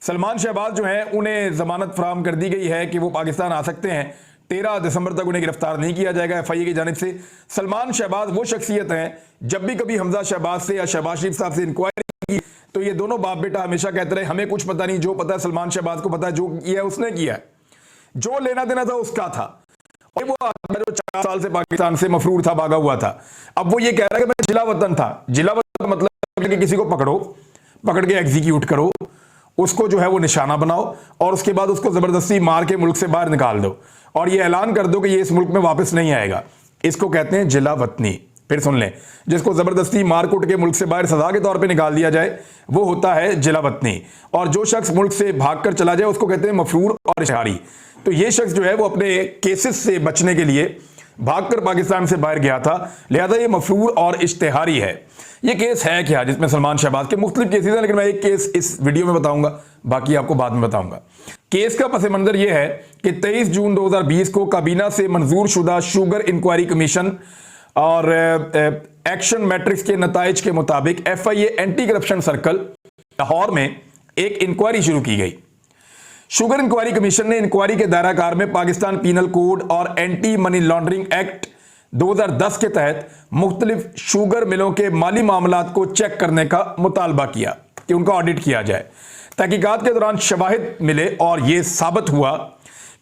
सलमान शहबाज जो हैं उन्हें जमानत फराहम कर दी गई है कि वो पाकिस्तान आ सकते हैं। 13 दिसंबर तक उन्हें गिरफ्तार नहीं किया जाएगा एफआईए की जानिब से। सलमान शहबाज वो शख्सियत हैं, जब भी कभी हमजा शहबाज से या शहबाज शरीफ साहब से इंक्वायरी की तो ये दोनों बाप बेटा हमेशा कहते रहे हमें कुछ पता नहीं, जो पता है सलमान शहबाज को पता है, जो किया है उसने किया है, जो लेना देना था उसका था। और वो जो 4 साल से पाकिस्तान से मफरूर था, भागा हुआ था, अब वो ये कह रहा है कि मैं जिला वतन था। जिला वतन मतलब कि किसी को पकड़ो, पकड़ के एग्जीक्यूट करो, उसको जो है वो निशाना बनाओ और उसके बाद उसको जबरदस्ती मार के मुल्क से बाहर निकाल दो और ये ऐलान कर दो कि ये इस मुल्क में वापस नहीं आएगा। इसको कहते हैं जिला वतनी। फिर सुन लें, जिसको जबरदस्ती मार कूट के मुल्क से बाहर सजा के तौर पे निकाल दिया जाए वो होता है जिला वतनी। और जो शख्स मुल्क से भागकर चला जाए उसको कहते हैं मफरूर और इश्तिहारी। तो ये शख्स जो है वो अपने केसेस से बचने के लिए भागकर पाकिस्तान से बाहर गया था, लिहाजा ये मफरूर और इश्तिहारी है। ये केस है क्या जिसमें सलमान शहबाज के मुख्तलिफ केसेस हैं, लेकिन मैं एक केस इस वीडियो में बताऊंगा, बाकी आपको बाद में बताऊंगा। केस का पस मंजर यह है कि 23 जून 2020 को काबीना से मंजूर शुदा शुगर इंक्वायरी कमीशन और एक्शन मैट्रिक्स के नताइज के मुताबिक FIA anti corruption circle Lahore में एक इंक्वायरी शुरू की गई। शुगर इंक्वायरी कमीशन ने इंक्वायरी के दायरा कार में पाकिस्तान पीनल कोड और एंटी मनी लॉन्ड्रिंग एक्ट 2010 के तहत मुख्तलिफ शुगर मिलों के माली मामलात को चेक करने का मुतालबा किया कि उनका ऑडिट किया जाए। तहकीकात के दौरान शवाहिद मिले और यह साबित हुआ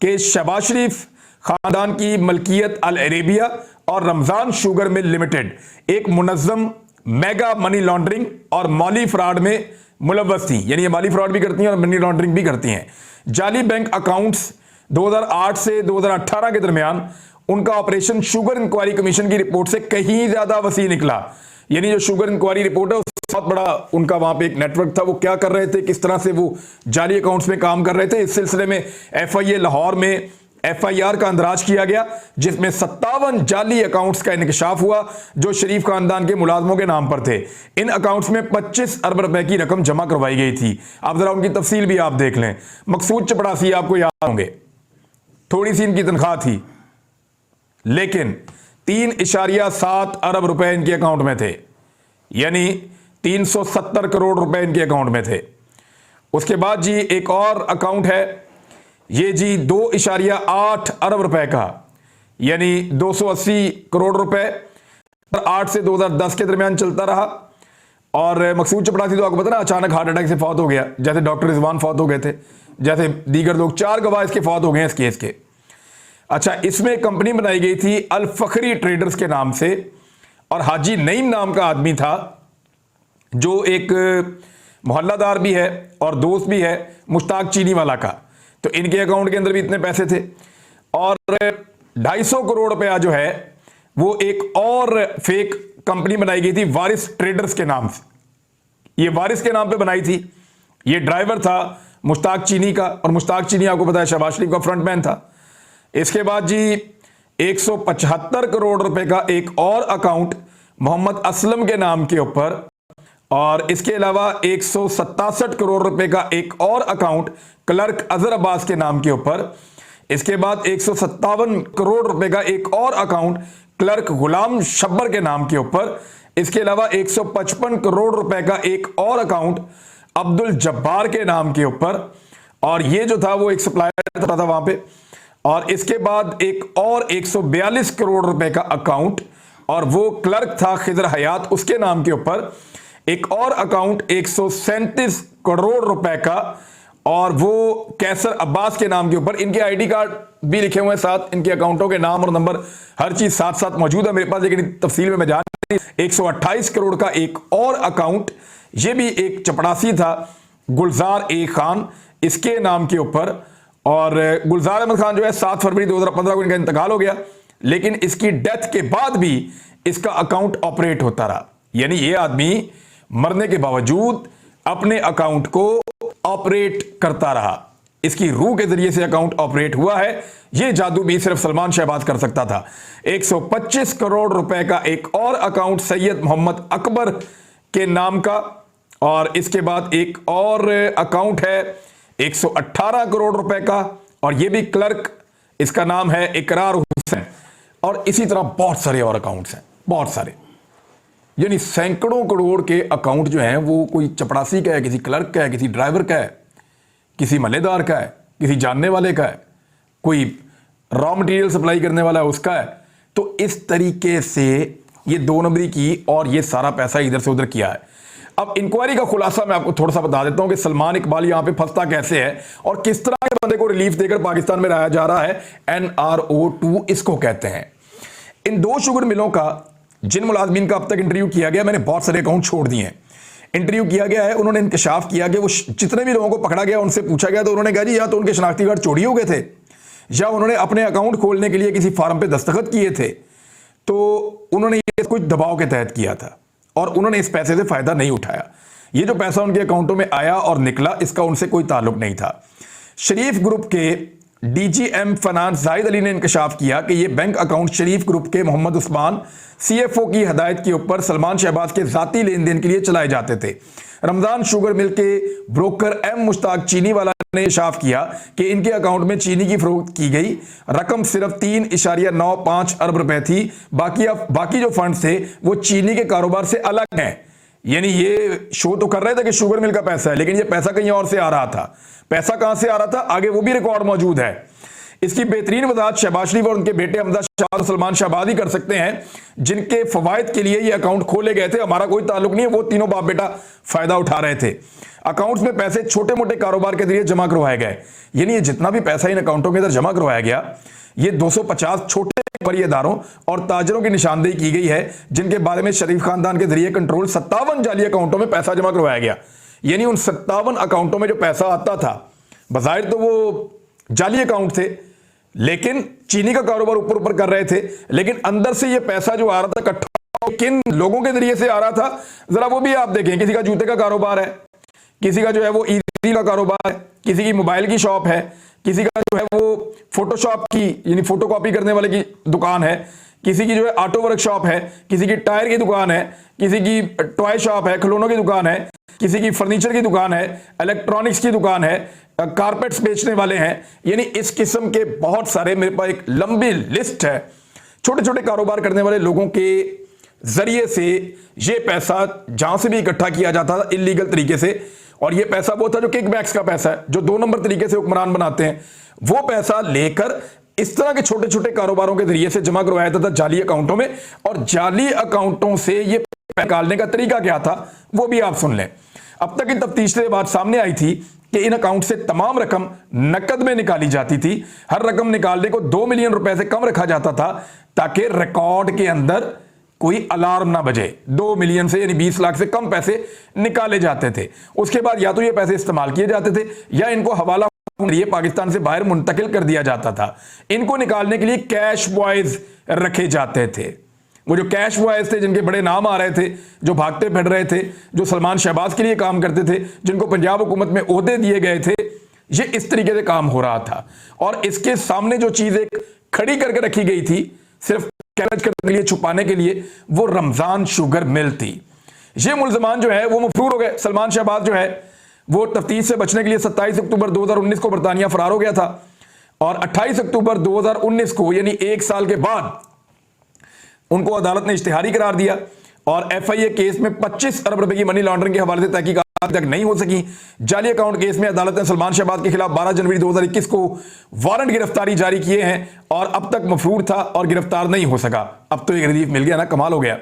कि शहबाज शरीफ खानदान की मलकियत अल अरेबिया और रमजान शुगर मिल लिमिटेड एक मुनज़्ज़म मेगा मनी लॉन्ड्रिंग और माली फ्रॉड में मुलव्वस थी, यानी ये माली फ्रॉड भी करती हैं और मनी लॉन्ड्रिंग भी करती हैं। जाली बैंक अकाउंट्स 2008 से 2018 के दरमियान उनका ऑपरेशन शुगर इंक्वायरी कमीशन की रिपोर्ट से कहीं ज्यादा वसी निकला। यानी जो शुगर इंक्वायरी रिपोर्ट है उससे बहुत बड़ा उनका वहां पे एक नेटवर्क था। वो क्या कर रहे थे, किस तरह से वो जाली अकाउंट्स में काम कर रहे थे, इस सिलसिले में एफआईए लाहौर में एफआईआर का अंदराज किया गया, जिसमें 57 जाली अकाउंट्स का इंकशाफ हुआ जो शरीफ खानदान के मुलाजमों के नाम पर थे। इन अकाउंट्स में 25 अरब रुपए की रकम जमा करवाई गई थी। आप जरा उनकी तफसील भी आप देख लें। मकसूद चपड़ासी आपको याद होंगे, थोड़ी सी इनकी तनख्वाह थी, लेकिन 3.7 अरब रुपए इनके अकाउंट में थे, यानी 370 करोड़ रुपए इनके अकाउंट में थे। उसके बाद जी एक और अकाउंट है, ये जी 2.8 अरब रुपए का, यानी 280 करोड़ रुपए 8 से 2010 के दरमियान चलता रहा। और मकसूद चपड़ासी तो आपको पता ना अचानक हार्ट अटैक से फौत हो गया, जैसे डॉक्टर रिजवान फौत हो गए थे, जैसे दीगर लोग 4 गवाह इसके फौत हो गए इस केस के। अच्छा, इसमें एक कंपनी बनाई गई थी अल फखरी ट्रेडर्स के नाम से और हाजी नईम नाम का आदमी था जो एक मोहल्लादार भी है और दोस्त भी है मुश्ताक चीनी वाला का। तो इनके अकाउंट के अंदर भी इतने पैसे थे और 250 करोड़ रुपया जो है वो एक और फेक कंपनी बनाई गई थी वारिस ट्रेडर्स के नाम से। ये वारिस के नाम पे बनाई थी। ये ड्राइवर था मुश्ताक चीनी का और मुश्ताक चीनी आपको पता है शहबाज शरीफ का फ्रंटमैन था। इसके बाद जी 175 करोड़ रुपए का एक और अकाउंट मोहम्मद असलम के नाम के ऊपर और इसके अलावा 167 करोड़ रुपए का एक और अकाउंट क्लर्क अजहर अब्बास के नाम के ऊपर। इसके बाद 157 करोड़ रुपए का एक और अकाउंट क्लर्क गुलाम शब्बर के नाम के ऊपर। इसके अलावा 155 करोड़ रुपए का एक और अकाउंट अब्दुल जब्बार के नाम के ऊपर और ये जो था वो एक सप्लायर था वहां पे। और इसके बाद एक और 142 करोड़ रुपए का अकाउंट और वो क्लर्क था खिदर हयात, उसके नाम के ऊपर। एक और अकाउंट 137 करोड़ रुपए का और वो कैसर अब्बास के नाम के ऊपर। इनके आईडी कार्ड भी लिखे हुए हैं साथ, इनके अकाउंटों के नाम और नंबर हर चीज साथ साथ मौजूद है मेरे पास, लेकिन तफसील में मैं जान नहीं। 128 करोड़ का एक और अकाउंट, ये भी एक चपड़ासी था गुलजार ए खान, इसके नाम के ऊपर। और गुलजार अहमद खान जो है 7 फरवरी 2015 को इनका इंतकाल हो गया, लेकिन इसकी डेथ के बाद भी इसका अकाउंट ऑपरेट होता रहा। यानी ये आदमी मरने के बावजूद अपने अकाउंट को ऑपरेट करता रहा। इसकी रूह के जरिए से अकाउंट ऑपरेट हुआ है। यह जादू भी सिर्फ सलमान शहबाज कर सकता था। 125 करोड़ रुपए का एक और अकाउंट सैयद मोहम्मद अकबर के नाम का और इसके बाद एक और अकाउंट है 118 करोड़ रुपए का और यह भी क्लर्क, इसका नाम है इकरार हुसैन। और इसी तरह बहुत सारे और अकाउंट्स हैं, बहुत सारे, यानी सैकड़ों करोड़ के अकाउंट जो हैं वो कोई चपड़ासी का है, किसी क्लर्क का है, किसी ड्राइवर का है। किसी मल्लेदार का है, किसी जानने वाले का है, कोई रॉ मटेरियल सप्लाई करने वाला है उसका है। तो इस तरीके से ये 2 नंबरी की और ये सारा पैसा इधर से उधर किया है। अब इंक्वायरी का खुलासा मैं आपको थोड़ा सा बता देता हूं कि सलमान इकबाल यहां पे फंसता कैसे है और किस तरह के बंदे को रिलीफ देकर पाकिस्तान में लाया जा रहा है। NRO2 इसको कहते हैं। इन 2 शुगर मिलों का जिन मुलाजमीन का अब तक इंटरव्यू किया गया, मैंने बहुत सारे अकाउंट छोड़ दिए हैं, इंटरव्यू किया गया है, उन्होंने इंकशाफ किया कि वो जितने भी लोगों को पकड़ा गया उनसे पूछा गया तो उन्होंने कहा जी या तो उनके शनाख्ती कार्ड चोरी हो गए थे या उन्होंने अपने अकाउंट खोलने के लिए किसी फॉर्म पे दस्तखत किए थे, तो उन्होंने ये कुछ दबाव के तहत किया था और उन्होंने इस पैसे से फायदा नहीं उठाया। ये जो पैसा उनके अकाउंटों में आया और निकला इसका उनसे कोई ताल्लुक नहीं था। शरीफ ग्रुप के DGM फाइनेंस जाहिद अली ने इंकशाफ किया कि ये बैंक अकाउंट शरीफ ग्रुप के मोहम्मद उस्मान CFO की हदायत के ऊपर सलमान शहबाज के जाती लेन देन के लिए चलाए जाते थे। रमजान शुगर मिल के ब्रोकर M मुश्ताक चीनी वाला ने इंकशाफ किया कि इनके अकाउंट में चीनी की फरोख्त की गई रकम सिर्फ 3.95 अरब रुपए थी। बाकी जो फंड थे वो चीनी के कारोबार से अलग हैं। यानी ये शो तो कर रहे थे कि शुगर मिल का पैसा है, लेकिन ये पैसा कहीं और से आ रहा था। पैसा कहां से आ रहा था आगे वो भी रिकॉर्ड मौजूद है। इसकी बेहतरीन वजाहत शहबाज शरीफ और उनके बेटे हमजा शहबाज और सलमान शहबाज ही कर सकते हैं, जिनके फवायद के लिए ये अकाउंट खोले गए थे। हमारा कोई ताल्लुक नहीं है, वो तीनों बाप बेटा फायदा उठा रहे थे। अकाउंट्स में पैसे छोटे मोटे कारोबार के जरिए जमा करवाए गए। यानी ये जितना भी पैसा इन अकाउंटों के अंदर जमा करवाया गया, ये 250 छोटे बरियदारों और ताजरों की निशानदेही की गई है, जिनके बारे में शरीफ खानदान के जरिए कंट्रोल 57 जाली अकाउंटों में पैसा जमा करवाया गया। यानी उन 57 अकाउंटों में जो पैसा आता था, बजाहिर तो वो जाली अकाउंट थे, लेकिन चीनी का कारोबार ऊपर ऊपर कर रहे थे, लेकिन अंदर से ये पैसा जो आ रहा था इकट्ठा किन लोगों के जरिए से आ रहा था, जरा वो भी आप देखें। किसी का जूते का कारोबार है, किसी का जो है वो ईजी का कारोबार है, किसी की मोबाइल की शॉप है, किसी का जो है वो फोटोशॉप की यानी फोटोकॉपी करने वाले की दुकान है, किसी की जो है ऑटो वर्कशॉप है, किसी की टायर की दुकान है, किसी की टॉय शॉप है, खिलौनों की दुकान है, किसी की फर्नीचर की दुकान है, इलेक्ट्रॉनिक्स की दुकान है, कारपेट्स बेचने वाले हैं। यानी इस किस्म के बहुत सारे, मेरे पास एक लंबी लिस्ट है छोटे छोटे कारोबार करने वाले लोगों के जरिए से ये पैसा जहां से भी इकट्ठा किया जाता था इलीगल तरीके से। और ये पैसा वो था जो किकबैक्स का पैसा है, जो 2 नंबर तरीके से हुक्मरान बनाते हैं, वो पैसा लेकर इस तरह के छोटे छोटे कारोबारों के जरिए से जमा करवाया जाता था जाली अकाउंटों में। और जाली अकाउंटों से ये निकालने का तरीका क्या था वो भी आप सुन लें। अब तक की तफ्तीश से बात सामने आई थी कि इन अकाउंट से तमाम रकम नकद में निकाली जाती थी। हर रकम निकालने को 2 मिलियन रुपए से कम रखा जाता था ताकि रिकॉर्ड के अंदर कोई अलार्म ना बजे। 2 मिलियन से यानी 20 लाख से कम पैसे निकाले जाते थे। उसके बाद या तो ये पैसे इस्तेमाल किए जाते थे या इनको हवाला ये पाकिस्तान से बाहर मुंतकिल कर दिया जाता था। इनको निकालने के लिए कैश बॉयज रखे जाते थे। वो जो कैश बॉयज थे जिनके बड़े नाम आ रहे थे, जो भागते फिर रहे थे, जो सलमान शहबाज के लिए काम करते थे, जिनको पंजाब हुकूमत में ओहदे दिए गए थे, ये इस तरीके से काम हो रहा था। और इसके सामने जो चीज एक खड़ी करके रखी गई थी सिर्फ कैच करने के लिए, छुपाने के लिए, वो रमजान शुगर मिल थी। ये मुल्जमान जो है वो मफरूर हो गए। सलमान शहबाज जो है वो तफ्तीश से बचने के लिए 27 अक्टूबर 2019 को बरतानिया फरार हो गया था और 28 अक्टूबर 2019 को यानी 1 साल के बाद उनको अदालत ने इश्तिहारी करार दिया और FIA केस में 25 अरब रुपए की मनी लॉन्ड्रिंग के हवाले से तहकीकात तक नहीं हो सकी। जाली अकाउंट केस में अदालत ने सलमान शहबाज के खिलाफ 12 जनवरी 2021 को वारंट गिरफ्तारी जारी किए हैं और अब तक मफरूर था और गिरफ्तार नहीं हो सका। अब तो एक रिलीफ मिल गया ना, कमाल हो गया।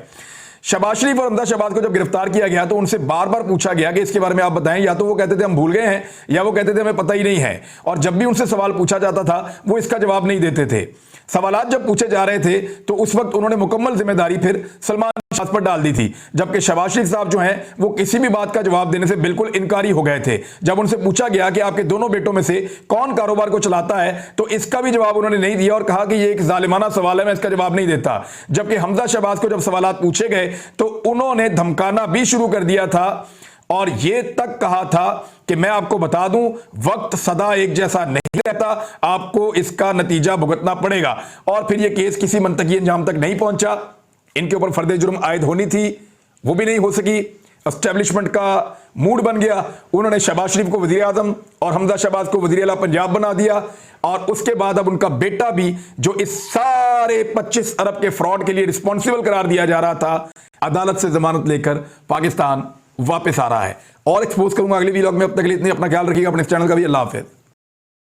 शहबाज शरीफ और हमजा शहबाज को जब गिरफ्तार किया गया तो उनसे बार बार पूछा गया कि इसके बारे में आप बताएं। या तो वो कहते थे हम भूल गए हैं या वो कहते थे हमें पता ही नहीं है। और जब भी उनसे सवाल पूछा जाता था वो इसका जवाब नहीं देते थे। सवालात जब पूछे जा रहे थे तो उस वक्त उन्होंने मुकम्मल जिम्मेदारी फिर सलमान शहबाज पर डाल दी थी, जबकि शहबाज शरीफ साहब जो हैं वो किसी भी बात का जवाब देने से बिल्कुल इनकारी हो गए थे। जब उनसे पूछा गया कि आपके दोनों बेटों में से कौन कारोबार को चलाता है तो इसका भी जवाब उन्होंने नहीं दिया और कहा कि ये एक जालिमाना सवाल है, मैं इसका जवाब नहीं देता। जबकि हमजा शहबाज को जब सवालात पूछे गए तो उन्होंने धमकाना भी शुरू कर दिया था और ये तक कहा था कि मैं आपको बता दूं वक्त सदा एक जैसा नहीं रहता, आपको इसका नतीजा भुगतना पड़ेगा। और फिर ये केस किसी मंतकी अंजाम तक नहीं पहुंचा। इनके ऊपर फर्द जुर्म आयद होनी थी, वो भी नहीं हो सकी। एस्टेब्लिशमेंट का मूड बन गया। उन्होंने शहबाज शरीफ को वजीर आजम और हमजा शहबाज को वजीर आला पंजाब बना दिया और उसके बाद अब उनका बेटा भी जो इस सारे 25 अरब के फ्रॉड के लिए रिस्पॉन्सिबल करार दिया जा रहा था, अदालत से जमानत लेकर पाकिस्तान वापस आ रहा है। और एक्सपोज करूंगा अगली वीलॉग में। अब तक के लिए इतने, अपना ख्याल रखिएगा, अपने इस चैनल का भी। अल्लाह हाफिज़।